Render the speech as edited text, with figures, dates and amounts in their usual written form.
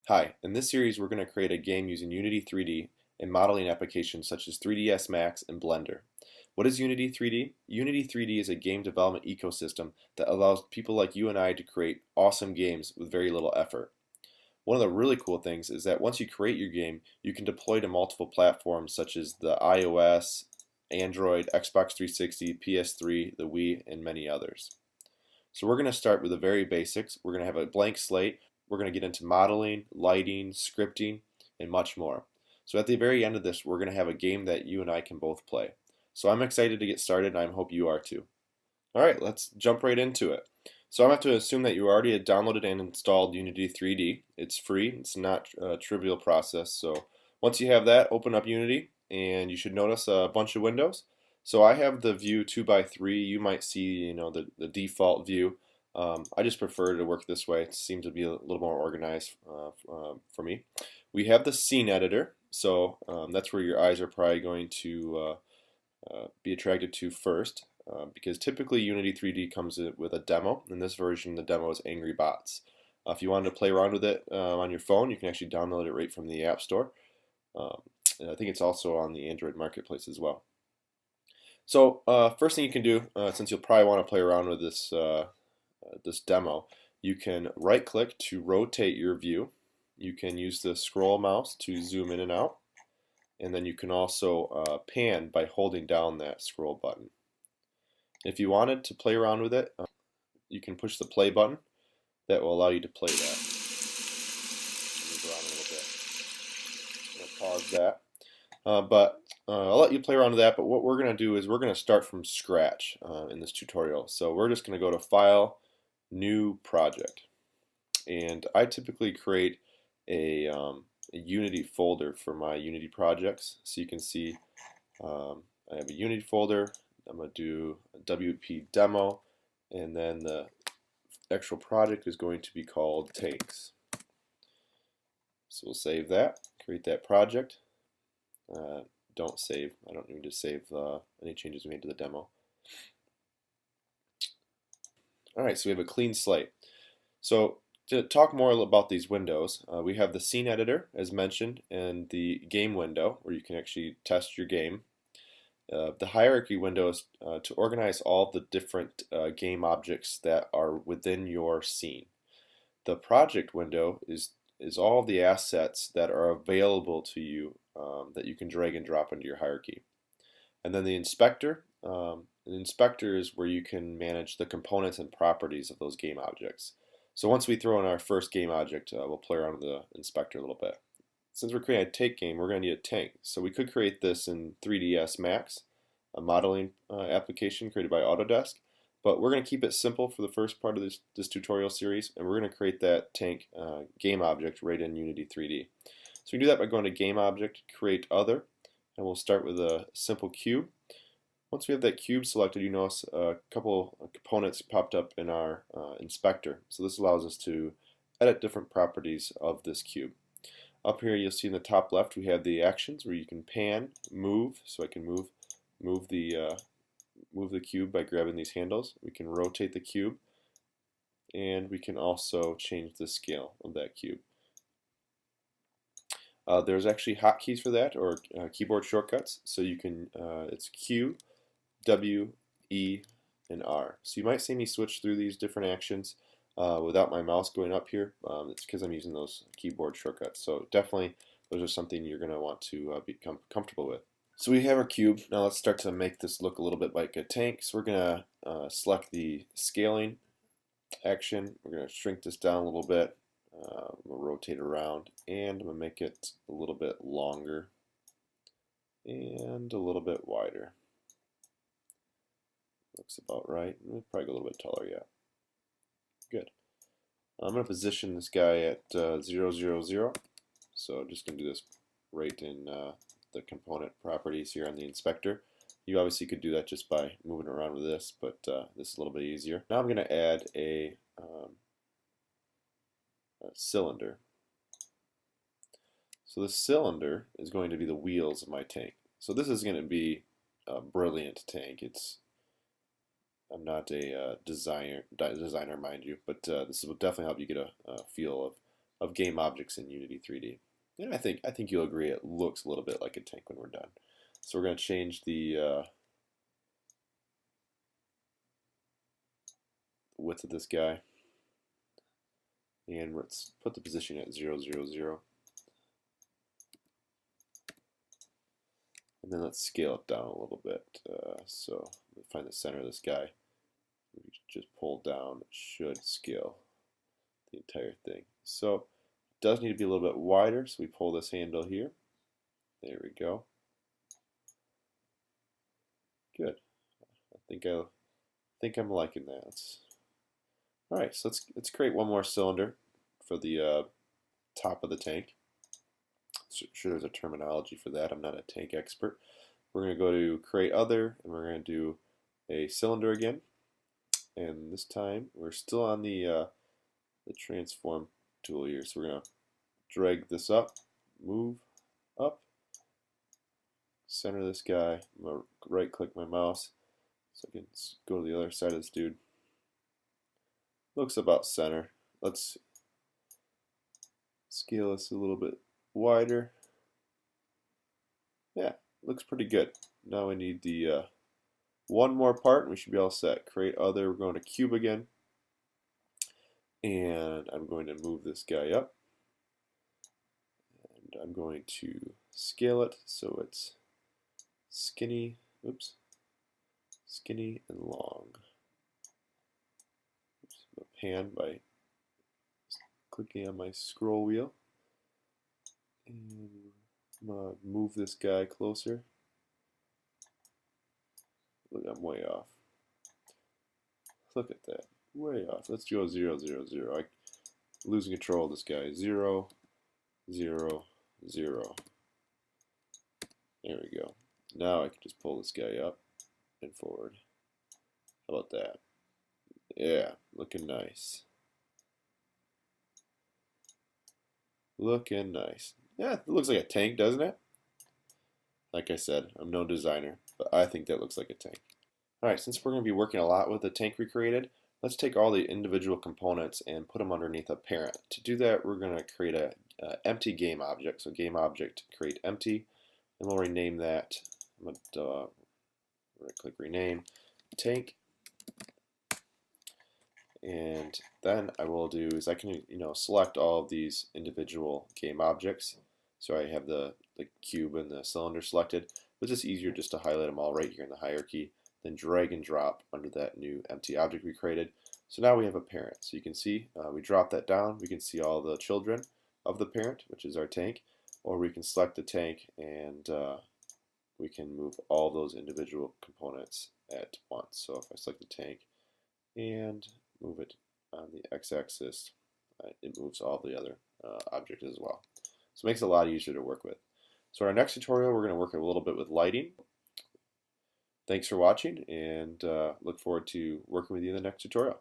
Hi, in this series we're going to create a game using Unity 3D and modeling applications such as 3ds Max and Blender. What is Unity 3D? Unity 3D is a game development ecosystem that allows people like you and I to create awesome games with very little effort. One of the really cool things is that once you create your game, you can deploy to multiple platforms such as the iOS, Android, Xbox 360, PS3, the Wii, and many others. So we're going to start with the very basics. We're going to have a blank slate. We're going to get into modeling, lighting, scripting, and much more. So at the very end of this, we're going to have a game that you and I can both play. So I'm excited to get started, and I hope you are too. All right, let's jump right into it. So I'm going to have to assume that you already had downloaded and installed Unity 3D. It's free. It's not a trivial process. So once you have that, open up Unity, and you should notice a bunch of windows. So I have the view 2x3. You might see, the default view. I just prefer to work this way. It seems to be a little more organized for me. We have the scene editor, so that's where your eyes are probably going to be attracted to first, because typically Unity 3D comes with a demo. In this version, the demo is Angry Bots. If you wanted to play around with it on your phone, you can actually download it right from the App Store. And I think it's also on the Android Marketplace as well. So first thing you can do, since you'll probably want to play around with this demo, you can right click to rotate your view. You can use the scroll mouse to zoom in and out, and then you can also pan by holding down that scroll button. If you wanted to play around with it, you can push the play button. That will allow you to play that. Move around a little bit. I'll pause that. But I'll let you play around with that, but what we're going to do is we're going to start from scratch in this tutorial. So we're just going to go to File, New Project. And I typically create a Unity folder for my Unity projects. So you can see I have a Unity folder. I'm going to do a WP demo, and then the actual project is going to be called Tanks. So we'll save that, create that project. Don't save. I don't need to save any changes we made to the demo. Alright, so we have a clean slate. So to talk more about these windows, we have the scene editor, as mentioned, and the game window, where you can actually test your game. The hierarchy window is to organize all the different game objects that are within your scene. The project window is all the assets that are available to you that you can drag and drop into your hierarchy. And then the inspector is where you can manage the components and properties of those game objects. So once we throw in our first game object, we'll play around with the inspector a little bit. Since we're creating a tank game, we're going to need a tank. So we could create this in 3ds Max, a modeling application created by Autodesk. But we're going to keep it simple for the first part of this tutorial series, and we're going to create that tank game object right in Unity 3D. So we can do that by going to Game Object, Create Other, and we'll start with a simple cube. Once we have that cube selected, you notice a couple of components popped up in our inspector. So this allows us to edit different properties of this cube. Up here you'll see in the top left we have the actions where you can pan, move, so I can move the cube by grabbing these handles. We can rotate the cube, and we can also change the scale of that cube. There's actually hotkeys for that, or keyboard shortcuts. So you can, it's Q, W, E, and R. So you might see me switch through these different actions without my mouse going up here. It's because I'm using those keyboard shortcuts. So definitely those are something you're going to want to become comfortable with. So we have our cube. Now let's start to make this look a little bit like a tank. So we're going to select the scaling action. We're going to shrink this down a little bit. We'll rotate around, and I'm going to make it a little bit longer and a little bit wider. Looks about right. We'll probably go a little bit taller, yeah. Good. I'm going to position this guy at 0, 0, 0. So I'm just going to do this right in the component properties here on the inspector. You obviously could do that just by moving around with this, but this is a little bit easier. Now I'm going to add a cylinder. So the cylinder is going to be the wheels of my tank. So this is going to be a brilliant tank. I'm not a designer, mind you, but this will definitely help you get a feel of game objects in Unity 3D. And I think you'll agree it looks a little bit like a tank when we're done. So we're going to change the width of this guy, and let's put the position at 0, 0, 0. And then let's scale it down a little bit. So find the center of this guy. We just pull down, it should scale the entire thing. So it does need to be a little bit wider, so we pull this handle here. There we go. Good. I think I'm liking that. All right, so let's create one more cylinder for the top of the tank. Sure, there's a terminology for that. I'm not a tank expert. We're going to go to Create Other, and we're going to do a cylinder again. And this time we're still on the transform tool here. So we're going to drag this up, move up, center this guy. I'm going to right click my mouse so I can go to the other side of this dude. Looks about center. Let's scale this a little bit wider. Yeah, looks pretty good. Now we need the one more part and we should be all set. Create Other, we're going to Cube again. And I'm going to move this guy up. And I'm going to scale it so it's skinny, oops, skinny and long. Oops, pan by clicking on my scroll wheel. And I'm going to move this guy closer. Look, I'm way off. Look at that. Way off. Let's go 0, 0, 0. I'm losing control of this guy. 0, 0, 0. There we go. Now I can just pull this guy up and forward. How about that? Yeah, looking nice. Looking nice. Yeah, it looks like a tank, doesn't it? Like I said, I'm no designer, but I think that looks like a tank. Alright, since we're going to be working a lot with the tank we created, let's take all the individual components and put them underneath a parent. To do that, we're going to create a empty game object. So game object, create empty, and we'll rename that. I'm going to right-click rename tank. And then I will do is I can select all of these individual game objects. So I have the cube and the cylinder selected. It's just easier just to highlight them all right here in the hierarchy, then drag and drop under that new empty object we created. So now we have a parent. So you can see we drop that down. We can see all the children of the parent, which is our tank, or we can select the tank and we can move all those individual components at once. So if I select the tank and move it on the x-axis, it moves all the other objects as well. So it makes it a lot easier to work with. So in our next tutorial, we're going to work a little bit with lighting. Thanks for watching, and look forward to working with you in the next tutorial.